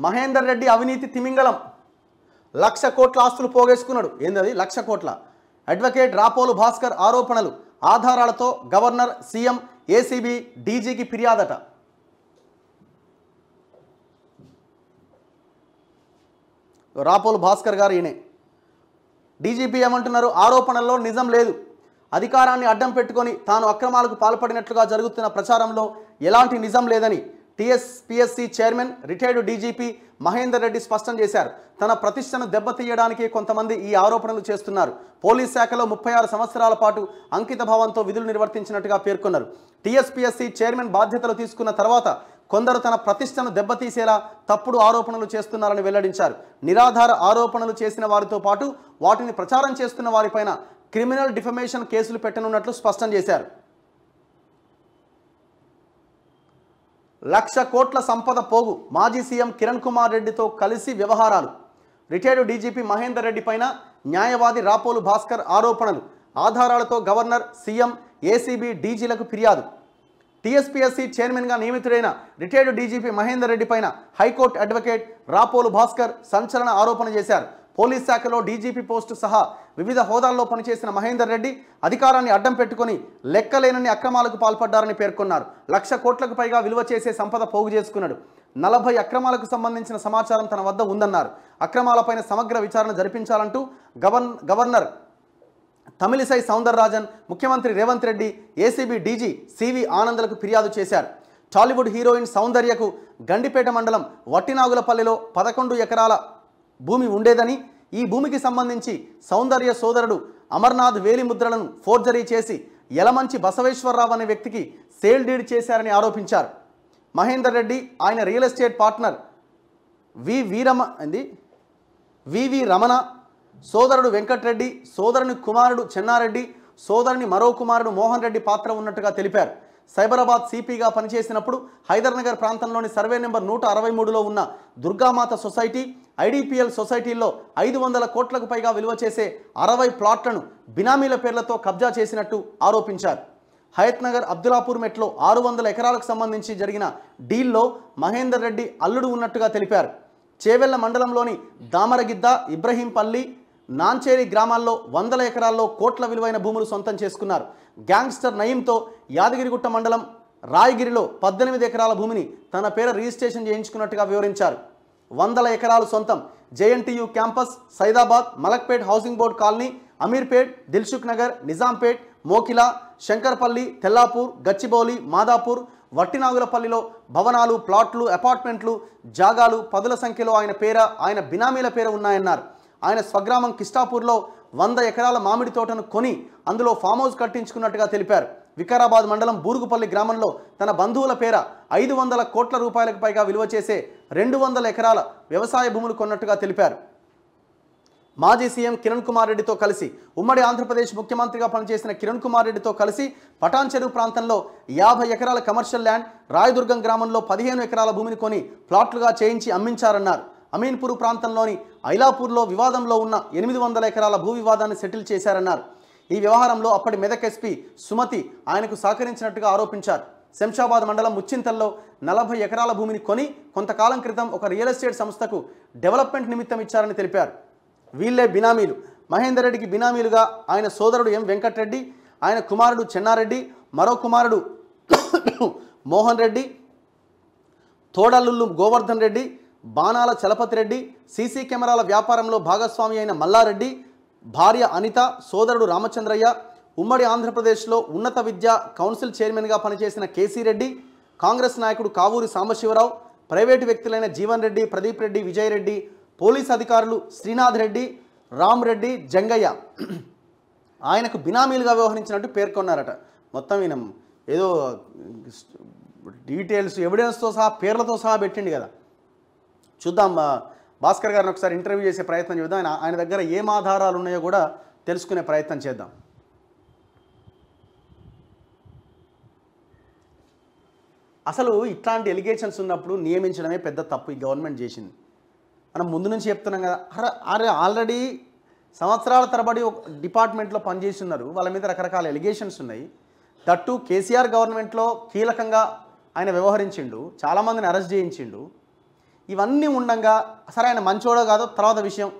మహేందర్ రెడ్డి అవినీతి తిమింగలం 1,00,000 కోట్ల ఆస్తులు పోగేసుకున్నాడు. ఏందది 1,00,000 కోట్ల? అడ్వకేట్ రాపోలు భాస్కర్ ఆరోపణలు ఆధారాలతో గవర్నర్, సీఎం, ఏసీబీ, డీజీకి ఫిర్యాదట. రాపోలు భాస్కర్ గారు ఈయనే. డీజీపీ ఏమంటున్నారు? ఆరోపణల్లో నిజం లేదు. అధికారాన్ని అడ్డం పెట్టుకొని తాను అక్రమాలకు పాల్పడినట్లుగా జరుగుతున్న ప్రచారంలో ఎలాంటి నిజం లేదని TSPSC chairman, retired DGP Mahender Reddy స్పష్టం చేశారు. తన ప్రతిష్టను దెబ్బతీయడానికి కొంతమంది ఈ ఆరోపణలు చేస్తున్నారు. పోలీస్ శాఖలో 36 సంవత్సరాల పాటు అంకిత భావంతో విధులు నిర్వర్తించినట్టుగా పేర్కొన్నారు. టీఎస్పీఎస్సీ చైర్మన్ బాధ్యతలు తీసుకున్న తర్వాత కొందరు తన ప్రతిష్టను దెబ్బతీసేలా తప్పుడు ఆరోపణలు చేస్తున్నారని వెల్లడించారు. నిరాధార ఆరోపణలు చేసిన వారితో పాటు వాటిని ప్రచారం చేస్తున్న వారిపైన క్రిమినల్ డిఫమేషన్ కేసులు పెట్టనున్నట్లు స్పష్టం చేశారు. 1,00,000 కోట్ల సంపద పోగు. మాజీ సీఎం కిరణ్ కుమార్ రెడ్డితో కలిసి వ్యవహారాలు. రిటైర్డ్ డీజీపీ మహేందర్ రెడ్డి పైన న్యాయవాది రాపోలు భాస్కర్ ఆరోపణలు. ఆధారాలతో గవర్నర్, సీఎం, ఏసీబీ, డీజీలకు ఫిర్యాదు. టీఎస్పీఎస్సీ చైర్మన్గా నియమితుడైన రిటైర్డ్ డీజీపీ మహేందర్ రెడ్డి పైన హైకోర్టు అడ్వకేట్ రాపోలు భాస్కర్ సంచలన ఆరోపణ చేశారు. పోలీస్ శాఖలో డీజీపీ పోస్టు సహా వివిధ హోదాల్లో పనిచేసిన మహేందర్ రెడ్డి అధికారాన్ని అడ్డం పెట్టుకుని లెక్కలేనన్ని అక్రమాలకు పాల్పడ్డారని పేర్కొన్నారు. 1,00,000 కోట్లకు పైగా విలువ చేసే సంపద పోగు చేసుకున్నాడు. 40 అక్రమాలకు సంబంధించిన సమాచారం తన వద్ద ఉందన్నారు. అక్రమాలపైన సమగ్ర విచారణ జరిపించాలంటూ గవర్నర్ తమిళిసై సౌందరరాజన్, ముఖ్యమంత్రి Revanth Reddy, ACB DG CV ఆనంద్లకు ఫిర్యాదు చేశారు. టాలీవుడ్ హీరోయిన్ సౌందర్యకు గండిపేట మండలం వట్టినాగులపల్లిలో 11 ఎకరాల భూమి ఉండేదని, ఈ భూమికి సంబంధించి సౌందర్య సోదరుడు అమర్నాథ్ వేలిముద్రలను ఫోర్జరీ చేసి యలమంచి బసవేశ్వరరావు అనే వ్యక్తికి సేల్ డీడ్ చేశారని ఆరోపించారు. మహేందర్ రెడ్డి, ఆయన రియల్ ఎస్టేట్ పార్ట్నర్ వివి రమణ, సోదరుడు వెంకట్రెడ్డి, సోదరుని కుమారుడు చెన్నారెడ్డి, సోదరుని మరో కుమారుడు మోహన్ రెడ్డి పాత్ర ఉన్నట్టుగా తెలిపారు. సైబరాబాద్ సిపిగా పనిచేసినప్పుడు హైదర్నగర్ ప్రాంతంలోని సర్వే నెంబర్ 163లో ఉన్న దుర్గామాత సొసైటీ, ఐడిపిఎల్ సొసైటీల్లో 500 కోట్లకు పైగా విలువ చేసే 60 ప్లాట్లను బినామీల పేర్లతో కబ్జా చేసినట్టు ఆరోపించారు. హయత్నగర్ అబ్దులాపూర్ మెట్లో 600 ఎకరాలకు సంబంధించి జరిగిన డీల్లో మహేందర్ రెడ్డి అల్లుడు ఉన్నట్టుగా తెలిపారు. చేవెళ్ల మండలంలోని దామరగిద్ద, ఇబ్రహీంపల్లి, నాంచేరి గ్రామాల్లో 100 ఎకరాల్లో కోట్ల విలువైన భూములు సొంతం చేసుకున్నారు. గ్యాంగ్స్టర్ నయీంతో యాదగిరిగుట్ట మండలం రాయగిరిలో 18 ఎకరాల భూమిని తన పేర రిజిస్ట్రేషన్ చేయించుకున్నట్టుగా వివరించారు. 100 ఎకరాలు సొంతం. JNTU campus, Saidabad, Malakpet housing board colony, Ameerpet, Dilsukh Nagar, Nizampet, Mokila, Shankarpalli, Tellapur, Gachibowli, Madhapur, వట్టినాగులపల్లిలో భవనాలు, ప్లాట్లు, అపార్ట్మెంట్లు, జాగాలు పదుల సంఖ్యలో ఆయన బినామీల పేర ఉన్నాయన్నారు. ఆయన స్వగ్రామం కిష్టాపూర్లో 100 ఎకరాల మామిడి తోటను కొని అందులో ఫామ్ హౌస్ కట్టించుకున్నట్టుగా తెలిపారు. వికారాబాద్ మండలం బూరుగుపల్లి గ్రామంలో తన బంధువుల పేర 500 కోట్ల రూపాయలకు పైగా విలువ చేసే 200 ఎకరాల వ్యవసాయ భూములు కొన్నట్టుగా తెలిపారు. మాజీ సీఎం కిరణ్ కుమార్ రెడ్డితో కలిసి ఉమ్మడి ఆంధ్రప్రదేశ్ ముఖ్యమంత్రిగా పనిచేసిన కిరణ్ కుమార్ రెడ్డితో కలిసి పటాన్ చెరువు ప్రాంతంలో 50 ఎకరాల కమర్షియల్ ల్యాండ్, రాయదుర్గం గ్రామంలో 15 ఎకరాల భూమిని కొని ప్లాట్లుగా చేయించి అమ్మించారన్నారు. అమీన్పూర్ ప్రాంతంలోని ఐలాపూర్లో వివాదంలో ఉన్న 800 ఎకరాల భూ వివాదాన్ని సెటిల్ చేశారన్నారు. ఈ వ్యవహారంలో అప్పటి మెదక్ ఎస్పీ సుమతి ఆయనకు సహకరించినట్టుగా ఆరోపించారు. శంషాబాద్ మండలం ముచ్చింతల్లో 40 ఎకరాల భూమిని కొని కొంతకాలం క్రితం ఒక రియల్ ఎస్టేట్ సంస్థకు డెవలప్మెంట్ నిమిత్తం ఇచ్చారని తెలిపారు. వీళ్లే బినామీలు. మహేందర్ రెడ్డికి బినామీలుగా ఆయన సోదరుడు ఎం వెంకట్రెడ్డి, ఆయన కుమారుడు చెన్నారెడ్డి, మరో కుమారుడు మోహన్ రెడ్డి, తోడల్లుళ్ళు గోవర్ధన్ రెడ్డి, బాణాల చలపతి రెడ్డి, సీసీ కెమెరాల వ్యాపారంలో భాగస్వామి అయిన మల్లారెడ్డి, భార్య అనిత, సోదరుడు రామచంద్రయ్య, ఉమ్మడి ఆంధ్రప్రదేశ్లో ఉన్నత విద్యా కౌన్సిల్ చైర్మన్గా పనిచేసిన కేసీ రెడ్డి, కాంగ్రెస్ నాయకుడు కావూరి సాంబశివరావు, ప్రైవేటు వ్యక్తులైన జీవన్ రెడ్డి, ప్రదీప్ రెడ్డి, విజయ్ రెడ్డి, పోలీస్ అధికారులు శ్రీనాథ్ రెడ్డి, రామ్ రెడ్డి, జంగయ్య ఆయనకు బినామీలుగా వ్యవహరించినట్టు పేర్కొన్నారట. మొత్తం ఈయన ఏదో డీటెయిల్స్, ఎవిడెన్స్తో సహా, పేర్లతో సహా పెట్టిండు కదా. చూద్దాం, భాస్కర్ గారిని ఒకసారి ఇంటర్వ్యూ చేసే ప్రయత్నం చేద్దాం. ఆయన దగ్గర ఏం ఆధారాలు ఉన్నాయో కూడా తెలుసుకునే ప్రయత్నం చేద్దాం. అసలు ఇట్లాంటి ఎలిగేషన్స్ ఉన్నప్పుడు నియమించడమే పెద్ద తప్పు ఈ గవర్నమెంట్ చేసింది. మనం ముందు నుంచి చెప్తున్నాం కదా. అరే ఆల్రెడీ సంవత్సరాల తరబడి ఒక డిపార్ట్మెంట్లో పనిచేస్తున్నారు, వాళ్ళ మీద రకరకాల ఎలిగేషన్స్ ఉన్నాయి. దట్టు కేసీఆర్ గవర్నమెంట్లో కీలకంగా ఆయన వ్యవహరించిండు, చాలామందిని అరెస్ట్ చేయించిండు. ఇవన్నీ ఉండంగా సరే ఆయన మంచోడో కాదో తర్వాత విషయం.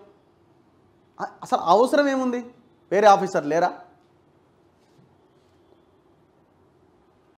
అసలు అవసరం ఏముంది? వేరే ఆఫీసర్ లేరా?